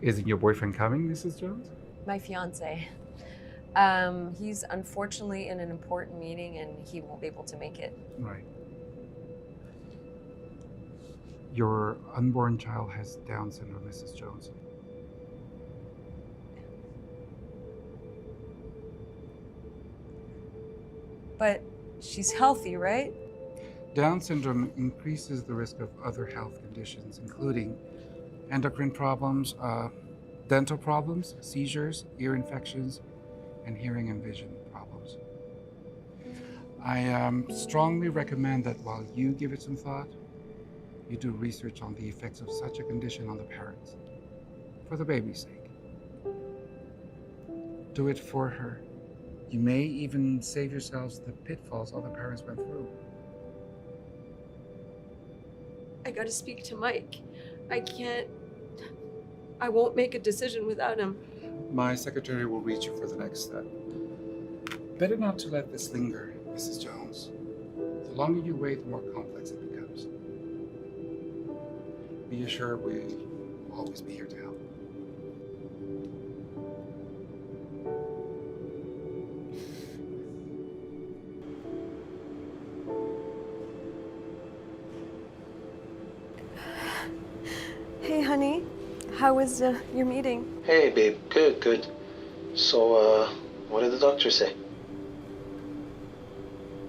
Isn't your boyfriend coming, Mrs. Jones? My fiance. He's unfortunately in an important meeting and he won't be able to make it. Right. Your unborn child has Down syndrome, Mrs. Jones. But she's healthy, right? Down syndrome increases the risk of other health conditions, including endocrine problems, dental problems, seizures, ear infections, and hearing and vision problems. I strongly recommend that while you give it some thought, you do research on the effects of such a condition on the parents, for the baby's sake. Do it for her. You may even save yourselves the pitfalls other parents went through. I gotta speak to Mike. I won't make a decision without him. My secretary will reach you for the next step. Better not to let this linger, Mrs. Jones. The longer you wait, the more complex it becomes. Be assured we'll always be here to help. Hey, honey. How was your meeting? Hey, babe. Good, good. So, what did the doctor say?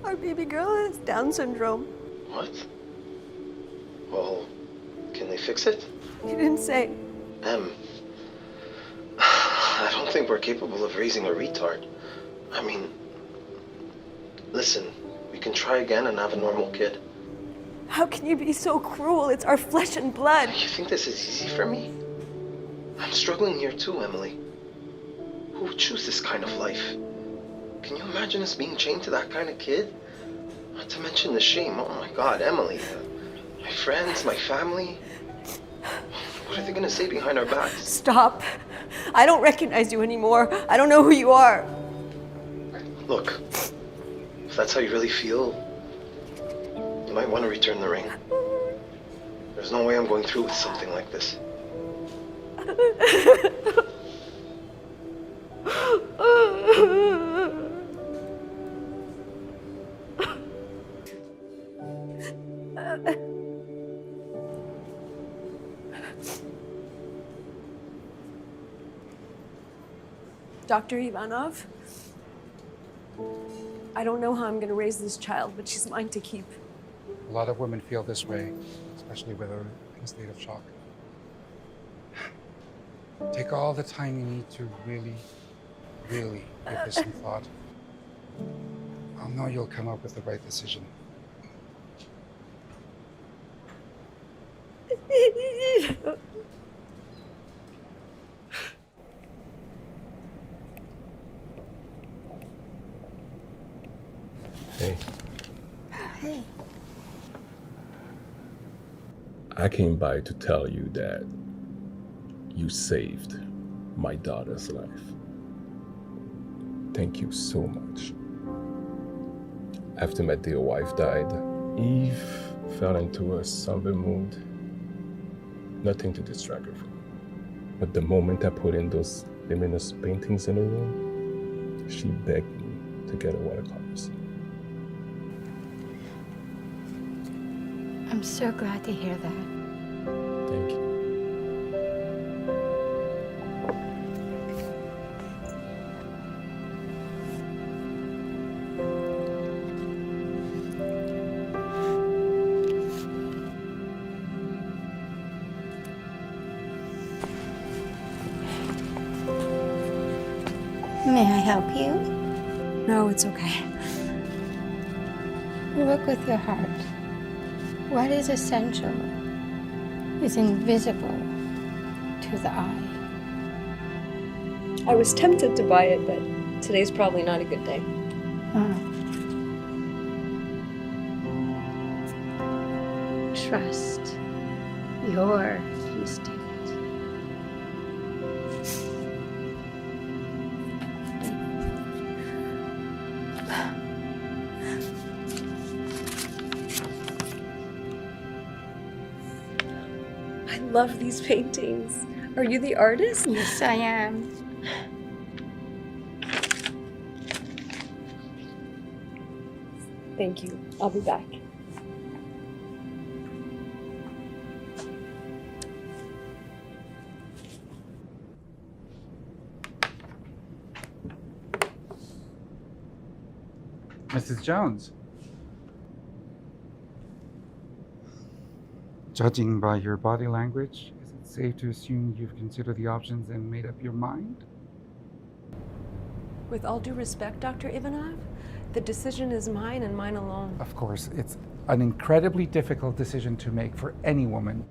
Our baby girl has Down syndrome. What? Well, can they fix it? He didn't say. I don't think we're capable of raising a retard. I mean, listen, we can try again and have a normal kid. How can you be so cruel? It's our flesh and blood. You think this is easy for me? I'm struggling here too, Emily. Who would choose this kind of life? Can you imagine us being chained to that kind of kid? Not to mention the shame. Oh my God, Emily. My friends, my family. What are they gonna say behind our backs? Stop. I don't recognize you anymore. I don't know who you are. Look, if that's how you really feel, you might want to return the ring. There's no way I'm going through with something like this. Dr. Ivanov, I don't know how I'm going to raise this child, but she's mine to keep. A lot of women feel this way, especially when they're in a state of shock. Take all the time you need to really give this some thought. I'll know you'll come up with the right decision. Hey. Hey. I came by to tell you that you saved my daughter's life. Thank you so much. After my dear wife died, Eve fell into a somber mood. Nothing to distract her from. But the moment I put in those luminous paintings in her room, she begged me to get her watercolors. I'm so glad to hear that. Thank you. May I help you? No, it's okay. Look with your heart. What is essential is invisible to the eye. I was tempted to buy it, but today's probably not a good day. Trust your instinct. I love these paintings. Are you the artist? Yes, I am. Thank you. I'll be back. Mrs. Jones. Judging by your body language, is it safe to assume you've considered the options and made up your mind? With all due respect, Dr. Ivanov, the decision is mine and mine alone. Of course, it's an incredibly difficult decision to make for any woman.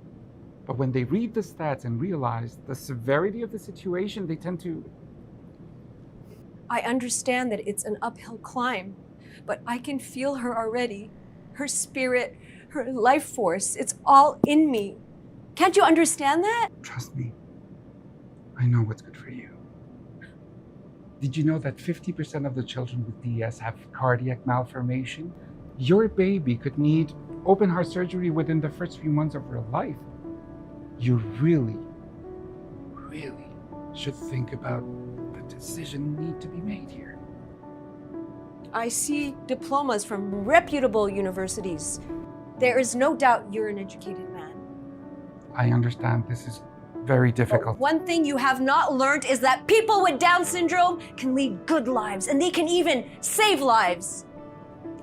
But when they read the stats and realize the severity of the situation, they tend to... I understand that it's an uphill climb, but I can feel her already. Her spirit, her life force, it's all in me. Can't you understand that? Trust me, I know what's good for you. Did you know that 50% of the children with DS have cardiac malformation? Your baby could need open heart surgery within the first few months of her life. You really should think about the decision need to be made here. I see diplomas from reputable universities. There is no doubt you're an educated man. I understand this is very difficult. One thing you have not learned is that people with Down syndrome can lead good lives and they can even save lives.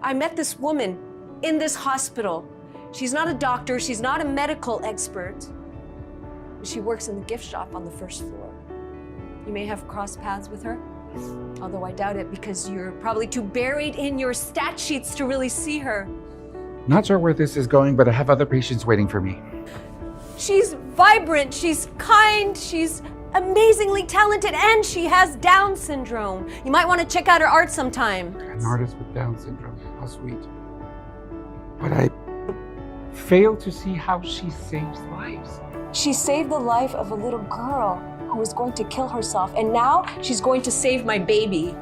I met this woman in this hospital. She's not a doctor, she's not a medical expert. She works in the gift shop on the first floor. You may have crossed paths with her, although I doubt it because you're probably too buried in your stat sheets to really see her. Not sure where this is going, but I have other patients waiting for me. She's vibrant, she's kind, she's amazingly talented, and she has Down syndrome. You might want to check out her art sometime. An artist with Down syndrome, how sweet. But I fail to see how she saves lives. She saved the life of a little girl who was going to kill herself, and now she's going to save my baby.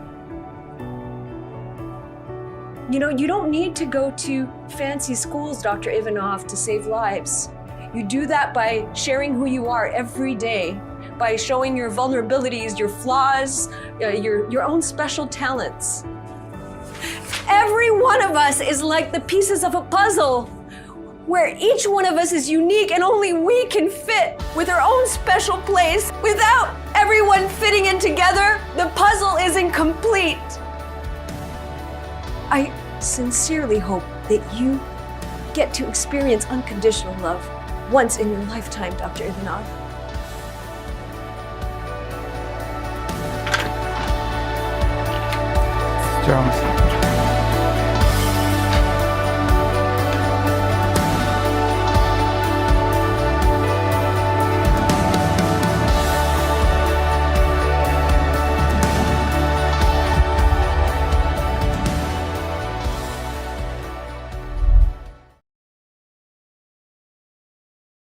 You know, you don't need to go to fancy schools, Dr. Ivanov, to save lives. You do that by sharing who you are every day, by showing your vulnerabilities, your flaws, your own special talents. Every one of us is like the pieces of a puzzle, where each one of us is unique and only we can fit with our own special place. Without everyone fitting in together, the puzzle is incomplete. I sincerely hope that you get to experience unconditional love once in your lifetime, Dr. Ivanov. Jones.